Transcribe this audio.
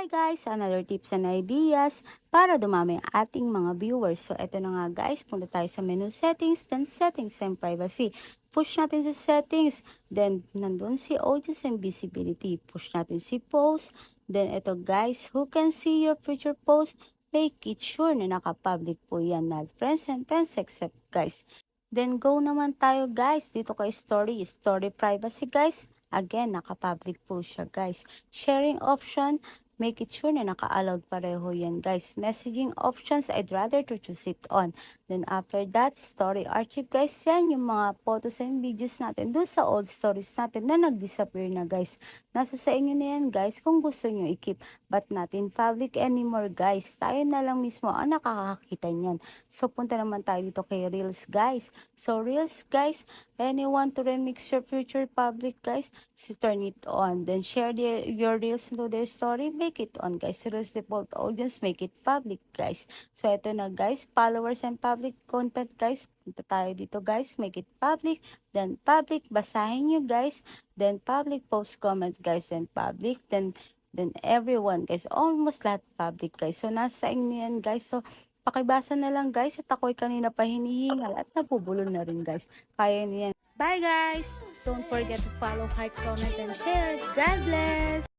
Hi guys! Another tips and ideas para dumami ang ating mga viewers. So, eto na nga guys. Punta tayo sa menu settings, then settings and privacy. Push natin sa settings. Then, nandun si audience and visibility. Push natin si post. Then, eto guys, who can see your future post? Make it sure na naka-public po yan. Not friends and friends except guys. Then, go naman tayo guys. Dito kay story. Story privacy guys. Again, naka-public po siya guys. Sharing option, make it sure na naka-allowed pareho yan guys. Messaging options, I'd rather to choose it on. Then after that, story archive guys, yan yung mga photos and videos natin doon sa old stories natin na nag-disappear na guys. Nasa sa inyo na yan guys kung gusto nyo i-keep, but not in public anymore guys. Tayo na lang mismo ang nakakakita niyan. So punta naman tayo dito kay Reels guys. So Reels guys, anyone to remix your future public guys, turn it on. Then share your Reels into their story, make it on guys. Reels default audience, make it public guys. So ito na guys, followers and public content guys. Punta tayo dito guys, make it public. Then public, basahin nyo guys. Then public, post comments guys, and public. Then everyone guys, almost lahat public guys. So nasa inyo yan guys. So pakibasa na lang guys, at ako'y kanina pa hinihingal at nabubulol na rin guys. Kaya niyan. Bye guys! Don't forget to follow, heart, comment, and share. God bless!